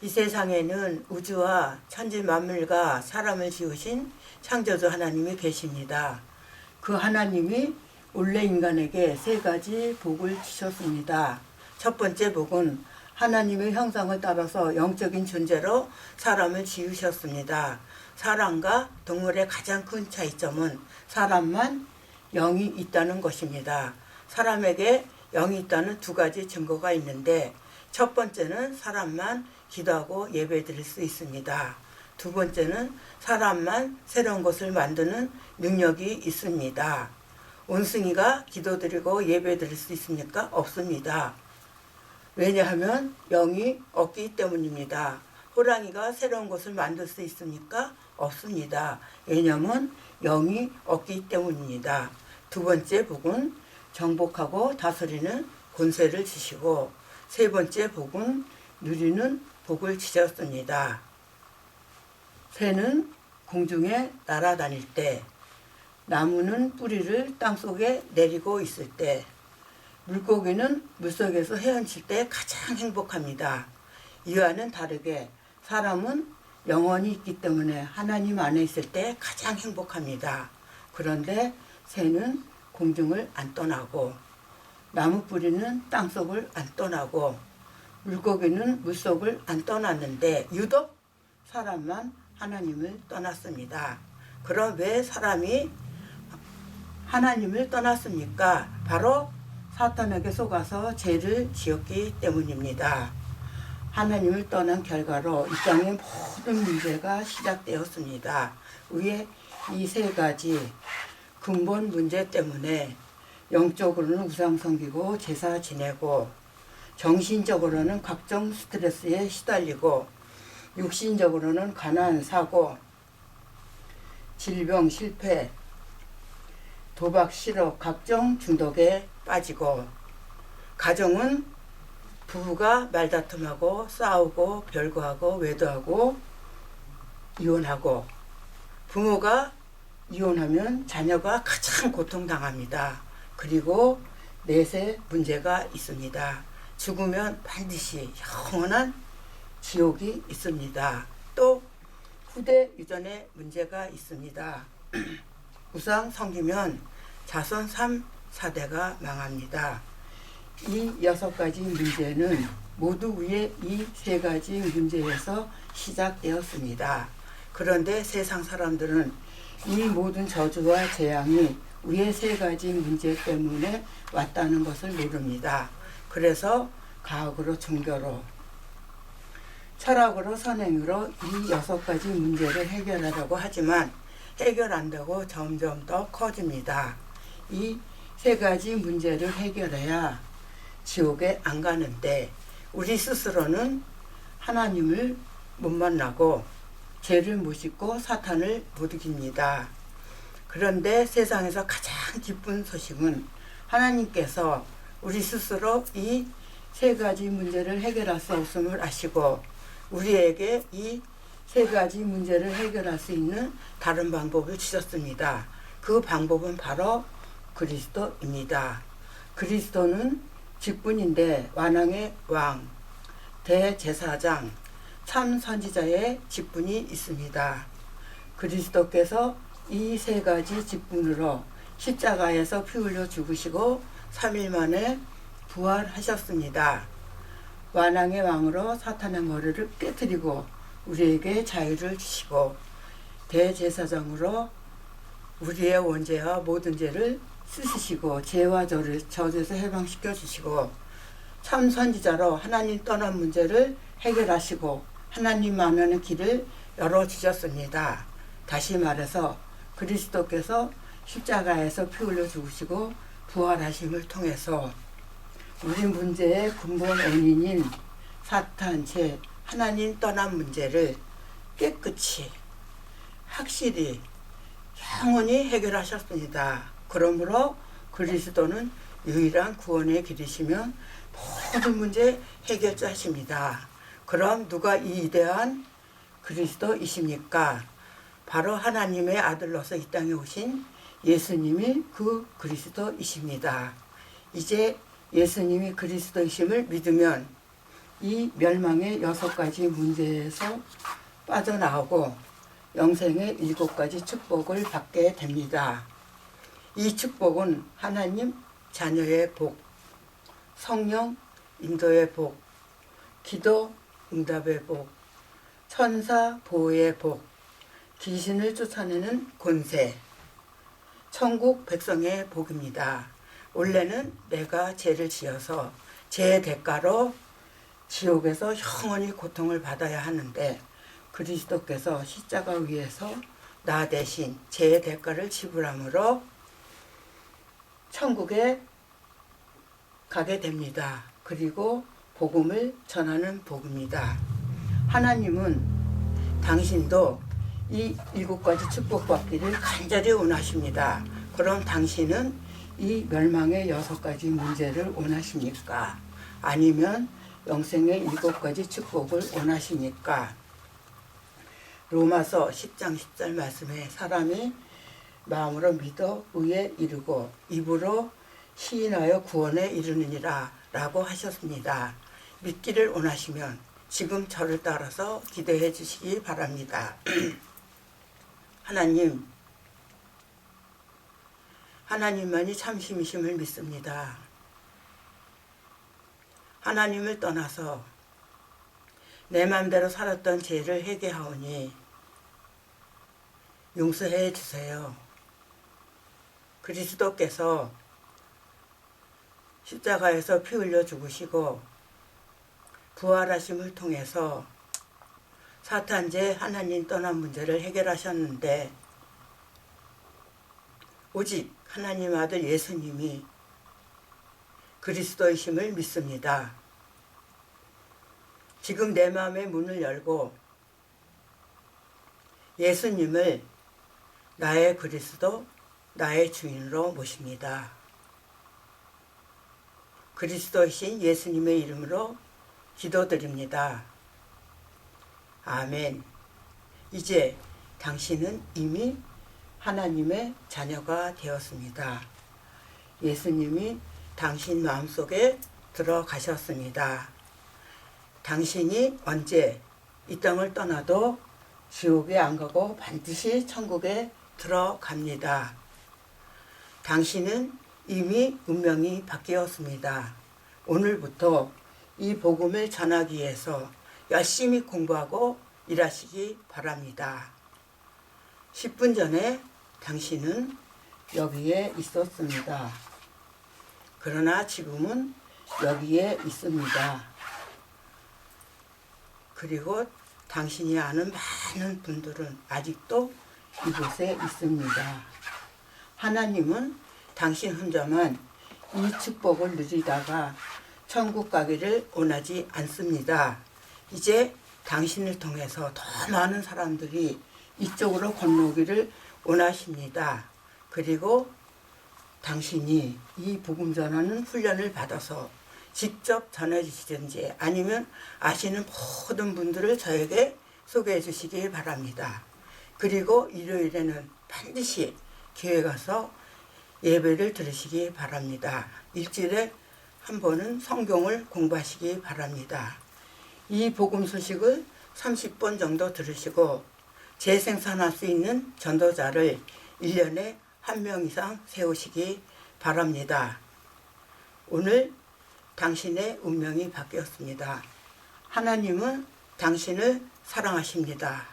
이 세상에는 우주와 천지 만물과 사람을 지으신 창조주 하나님이 계십니다. 그 하나님이 원래 인간에게 세 가지 복을 주셨습니다. 첫 번째 복은 하나님의 형상을 따라서 영적인 존재로 사람을 지으셨습니다. 사람과 동물의 가장 큰 차이점은 사람만 영이 있다는 것입니다. 사람에게 영이 있다는 두 가지 증거가 있는데, 첫 번째는 사람만 기도하고 예배 드릴 수 있습니다. 두 번째는 사람만 새로운 것을 만드는 능력이 있습니다. 원숭이가 기도드리고 예배 드릴 수 있습니까? 없습니다. 왜냐하면 영이 없기 때문입니다. 호랑이가 새로운 것을 만들 수 있습니까? 없습니다. 왜냐하면 영이 없기 때문입니다. 두 번째 복은 정복하고 다스리는 권세를 주시고, 세 번째 복은 누리는 복을 주셨습니다. 새는 공중에 날아다닐 때, 나무는 뿌리를 땅속에 내리고 있을 때, 물고기는 물속에서 헤엄칠 때 가장 행복합니다. 이와는 다르게 사람은 영원히 있기 때문에 하나님 안에 있을 때 가장 행복합니다. 그런데 새는 공중을 안 떠나고, 나무 뿌리는 땅속을 안 떠나고, 물고기는 물속을 안 떠났는데 유독 사람만 하나님을 떠났습니다. 그럼 왜 사람이 하나님을 떠났습니까? 바로 사탄에게 속아서 죄를 지었기 때문입니다. 하나님을 떠난 결과로 이 땅의 모든 문제가 시작되었습니다. 위에 이 세 가지 근본 문제 때문에 영적으로는 우상 섬기고 제사 지내고, 정신적으로는 각종 스트레스에 시달리고, 육신적으로는 가난, 사고, 질병, 실패, 도박, 실업, 각종 중독에 빠지고, 가정은 부부가 말다툼하고 싸우고 별거하고 외도하고 이혼하고, 부모가 이혼하면 자녀가 가장 고통당합니다. 그리고 넷에 문제가 있습니다. 죽으면 반드시 영원한 지옥이 있습니다. 또 후대 유전의 문제가 있습니다. 우상 섬기면 자손 3, 4대가 망합니다. 이 6가지 문제는 모두 위에 이 3가지 문제에서 시작되었습니다. 그런데 세상 사람들은 이 모든 저주와 재앙이 위에 3가지 문제 때문에 왔다는 것을 모릅니다. 그래서 과학으로, 종교로, 철학으로, 선행으로 이 6가지 문제를 해결하려고 하지만 해결한다고 점점 더 커집니다. 이 3가지 문제를 해결해야 지옥에 안 가는데, 우리 스스로는 하나님을 못 만나고 죄를 못 씻고 사탄을 못 이깁니다. 그런데 세상에서 가장 기쁜 소식은 하나님께서 우리 스스로 이 3가지 문제를 해결할 수 없음을 아시고, 우리에게 이 3가지 문제를 해결할 수 있는 다른 방법을 주셨습니다. 그 방법은 바로 그리스도입니다. 그리스도는 직분인데 완왕의 왕, 대제사장, 참 선지자의 직분이 있습니다. 그리스도께서 이 3가지 직분으로 십자가에서 피 흘려 죽으시고 3일 만에 부활하셨습니다. 완왕의 왕으로 사탄의 머리를 깨뜨리고 우리에게 자유를 주시고, 대제사장으로 우리의 원죄와 모든 죄를 씻으시고 죄와 저주에서 해방시켜 주시고, 참 선지자로 하나님 떠난 문제를 해결하시고 하나님 만나는 길을 열어주셨습니다. 다시 말해서 그리스도께서 십자가에서 피 흘려 죽으시고 부활하심을 통해서 우리 문제의 근본 원인인 사탄, 죄, 하나님 떠난 문제를 깨끗이, 확실히, 영원히 해결하셨습니다. 그러므로 그리스도는 유일한 구원의 길이시면 모든 문제 해결자십니다. 그럼 누가 이 위대한 그리스도이십니까? 바로 하나님의 아들로서 이 땅에 오신 예수님이 그 그리스도이십니다. 이제 예수님이 그리스도이심을 믿으면 이 멸망의 6가지 문제에서 빠져나오고 영생의 7가지 축복을 받게 됩니다. 이 축복은 하나님 자녀의 복, 성령 인도의 복, 기도 응답의 복, 천사 보호의 복, 귀신을 쫓아내는 권세, 천국 백성의 복입니다. 원래는 내가 죄를 지어서 죄의 대가로 지옥에서 영원히 고통을 받아야 하는데 그리스도께서 십자가 위에서 나 대신 죄의 대가를 지불함으로 천국에 가게 됩니다. 그리고 복음을 전하는 복입니다. 하나님은 당신도 이 7가지 축복받기를 간절히 원하십니다. 그럼 당신은 이 멸망의 6가지 문제를 원하십니까? 아니면 영생의 7가지 축복을 원하십니까? 로마서 10장 10절 말씀에 사람이 마음으로 믿어 의에 이르고 입으로 시인하여 구원에 이르느니라 라고 하셨습니다. 믿기를 원하시면 지금 저를 따라서 기도해 주시기 바랍니다. 하나님만이 참심이심을 믿습니다. 하나님을 떠나서 내 맘대로 살았던 죄를 회개하오니 용서해 주세요. 그리스도께서 십자가에서 피 흘려 죽으시고 부활하심을 통해서 사탄죄 하나님 떠난 문제를 해결하셨는데 오직 하나님 아들 예수님이 그리스도이심을 믿습니다. 지금 내 마음의 문을 열고 예수님을 나의 그리스도, 나의 주인으로 모십니다. 그리스도이신 예수님의 이름으로 기도드립니다. 아멘. 이제 당신은 이미 하나님의 자녀가 되었습니다. 예수님이 당신 마음속에 들어가셨습니다. 당신이 언제 이 땅을 떠나도 지옥에 안 가고 반드시 천국에 들어갑니다. 당신은 이미 운명이 바뀌었습니다. 오늘부터 이 복음을 전하기 위해서 열심히 공부하고 일하시기 바랍니다. 10분 전에 당신은 여기에 있었습니다. 그러나 지금은 여기에 있습니다. 그리고 당신이 아는 많은 분들은 아직도 이곳에 있습니다. 하나님은 당신 혼자만 이 축복을 누리다가 천국 가기를 원하지 않습니다. 이제 당신을 통해서 더 많은 사람들이 이쪽으로 건너오기를 원하십니다. 그리고 당신이 이 복음 전하는 훈련을 받아서 직접 전해주시든지 아니면 아시는 모든 분들을 저에게 소개해 주시기 바랍니다. 그리고 일요일에는 반드시 교회 가서 예배를 들으시기 바랍니다. 일주일에 한 번은 성경을 공부하시기 바랍니다. 이 복음 소식을 30번 정도 들으시고 재생산할 수 있는 전도자를 1년에 1명 이상 세우시기 바랍니다. 오늘 당신의 운명이 바뀌었습니다. 하나님은 당신을 사랑하십니다.